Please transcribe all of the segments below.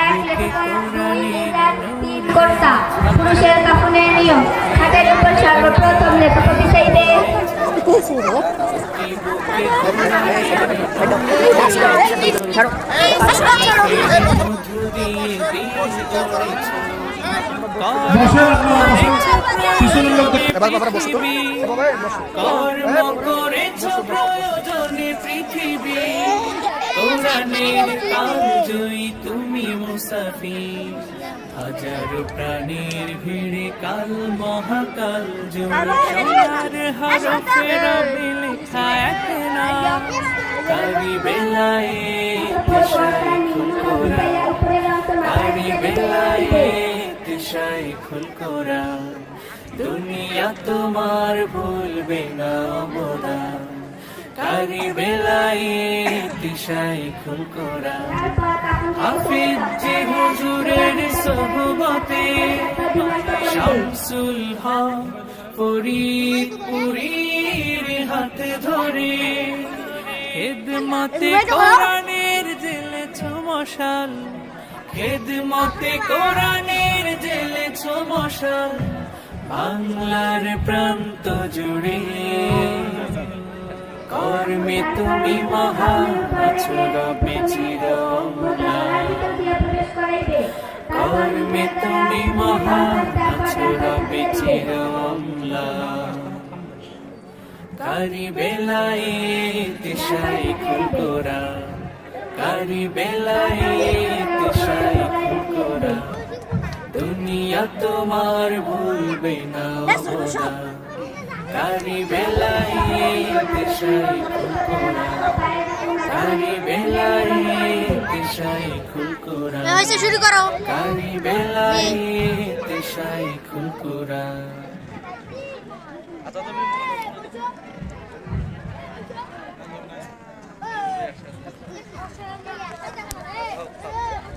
এক লেখাপড়া 2 মিলাদ 3 কর্তা পুরুষের কাফনের নিয়ম খাটের উপর সর্বপ্রথম লেখক বিছাইবে তুমি মুসাফির হাজারো প্রাণীর ভিড়ে কাল মহাকাল জোয়ার হরফের লেখা এক নাম কারি বেলায় দিশায় খুলকোরা কারি বেলায় দিশায় খুলকোরা দুনিয়া তোমার ভুলবে না অবদান কারি বেলায় দিশায় খুলকোরা হাফিজ যে হুজুরের সোহবতে শামসুল হক ফরিদপুরীর হাতে ধরে খেদমতে কোরআনের জেলেছ মশাল খেদমতে কোরআনের জেলেছ মশাল বাংলার প্রান্ত জুড়ে কর্মে তুমি মহান আছো রবে চিরমলাল কর্মে তুমি মহান আছো রবে চিরমলাল কারি বেলায় দিশায় খুলকোরা কারি বেলায় দিশায় খুলকোরা দুনিয়া তোমার ভুলবে না অবদান কারি বেলায় দিশায় খুলকোরা কারি বেলায় দিশায় খুলকোরা শুরু করো কারি বেলায় দিশায় খুলকোরা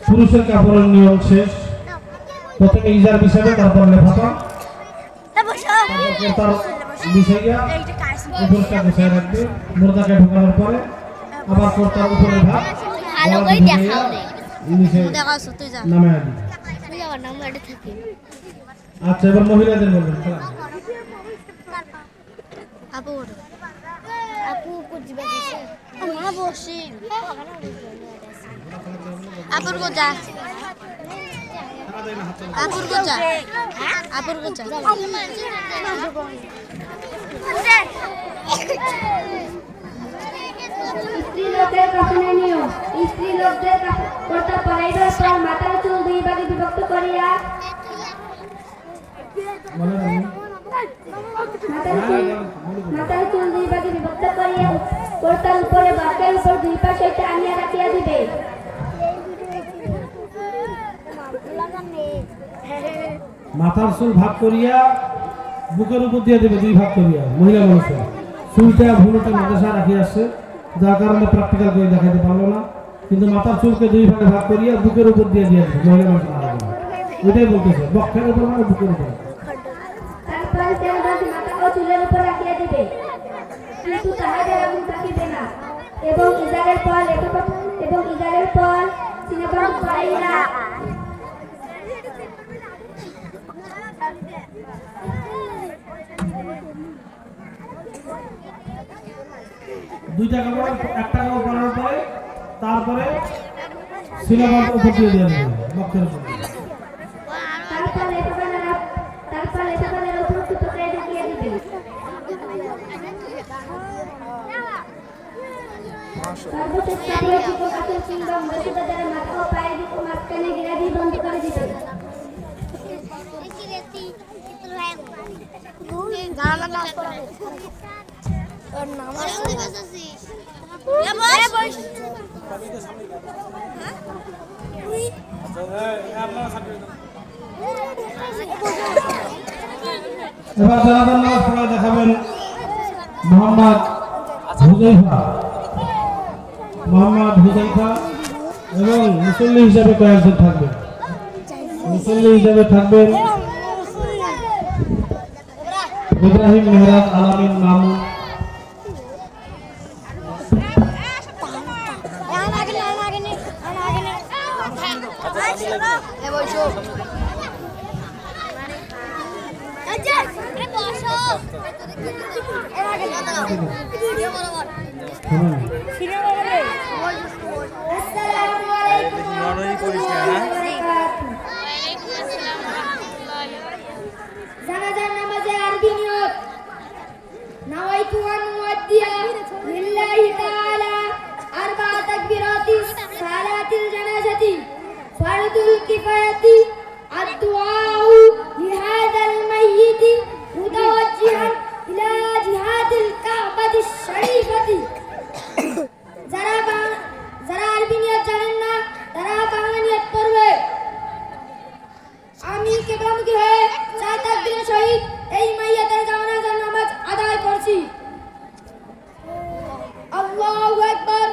পুরুষের কাপড়ের নিয়ম শেষ প্রথমে ইজার বিছাবে তারপর লেফাফা তার বিছাইয়া উপরটা গুছায় রাখবে মুর্দাকে ঢোকানোর পরে আবার কর্তার উপরে ভাগ নামে আদি আচ্ছা এবার মহিলাদের বলবেন আপু আপু কুজিবা দিছে আমরা বসি আপুর গোজা আপুর গোজা আপুর গোজা স্ত্রী লোকদের কাফনের নিয়ম স্ত্রী লোকদের কর্তা পরাইবার পর মাথার চুল 2 ভাগে বিভক্ত করিয়া মাথার চুল 2 ভাগে বিভক্ত করিয়া কর্তার উপরে বাঁকের উপর 2 পাশে টানিয়া রাখিয়া দিবে মাথার চুল ভাগ করিয়া বুকের উপর দিয়ে দেবে 2 ভাগ করিয়া মহিলা মানুষের চুলটা ভুলটা মাদ্রাসা রাখি আসছে যার কারণে প্র্যাকটিক্যাল করে দেখাতে পারলো না কিন্তু মাথার চুলকে 2 ভাগে ভাগ করিয়া বুকের উপর দিয়ে দিয়ে দেবে মহিলা মানুষ ওইটাই বলতেছে বক্ষের উপর মানে বুকের উপর তারপর মাথা ও চুলের উপর রাখিয়া দিবে কিন্তু তাহাদের এমন থাকিবে না এবং ইজারের পর সিনেমা পাইলা দুইটা কাপড় একটা কাপড় পরার পরে তারপরে সিনেমার উপর দিয়ে দেওয়া হবে বক্ষের উপর তারপর লেখাপড়ার উপর টুকরে ঢুকিয়ে দিবে সর্বশেষ কাপড়ের টুকরো কাপড় কিংবা মসজিদের মাথা ও পায়ের দিকে মাঝখানে গিরা দিয়ে বন্ধ করে দিবে এবার জানাজার নামাজ পড়া দেখাবেন মোহাম্মদ হুজাইফা এবং মুসল্লি হিসাবে কয়েকজন থাকবেন ইব্রাহিম মেহরাজ আলামিন মামুন এ বসো আসসালামু আলাইকুম জানাজার নামাজে আরবি নিয়ত নাওয়াইতু আন উয়াদ্দিয়া লিল্লাহি তাআলা আরবা তাকবীরাতি সালাতিল জানাজাতি ফারদুল কিফায়াতি আদ-দুআউ লিহাযাল মাইয়িতি মুতাওয়াজ্জিহান ইলা জিহাদিল কাবাতিশ শরীফাতি যারা আরবি নিয়ত জানেন না তারা বাংলা নিয়ত পড়বে। আমি কেবলামুখী হয়ে চার তাকবীরের সহিত এই মাইয়াতের জানাজার নামাজ আদায় করছি। আল্লাহু আকবার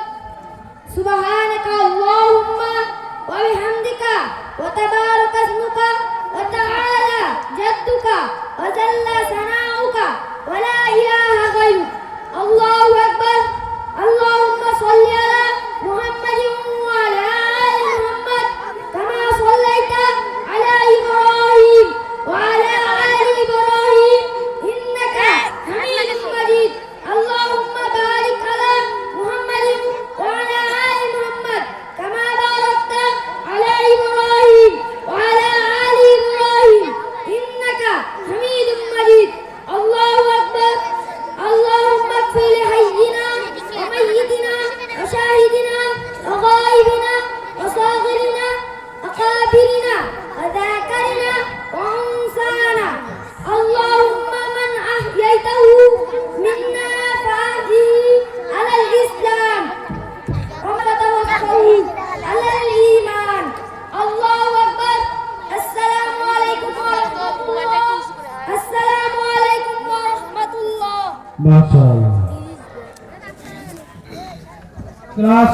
সুবহানাকা আল্লাহুম্মা ওয়া বিহামদিকা ওয়া তাবারাকা ইসমুকা ওয়া তাআলা জাদ্দুকা ওয়া জাল্লা সানাউকা ওয়া লা ইলাহা গায়রুক। আল্লাহু আকবার আল্লাহুম্মা সাল্লি আলা মুহাম্মাদিন ওয়া আলা আলি মুহাম্মাদ কামা সাল্লাইতা আলা ইব্রাহিম ওয়া আলা আলি ইব্রাহিম ইন্নাকা হামিদুম মাজিদ। আল্লাহুম্মা বারিক আলা মুহাম্মাদিন ওয়া আলা আলি মুহাম্মাদ কামা বারাকতা আলা ইব্রাহিম ওয়া আলা আলি ইব্রাহিম ইন্নাকা হামিদুম মাজিদ। আল্লাহু আকবার আল্লাহুম্মা ইগফির লিহাইয়িনা ওয়া মাইয়িতিনা ওয়া শাহিদিনা ওয়া গায়িবিনা ওয়া সাগিরিনা ওয়া কাবিরিনা ওয়া যাকারিনা ওয়া উনসানা। আল্লাহুম্মা মান আহইয়াইতাহু মিন্না ফাহি আলাল ইসলাম ওয়া মান তাওয়াফাহু আলাল ঈমান। আল্লাহু আকবার আসসালামু আলাইকুম ওয়া রাহমাতুল্লাহ আসসালামু আলাইকুম ওয়া রাহমাতুল্লাহ। মাশাআল্লাহ। ক্লাস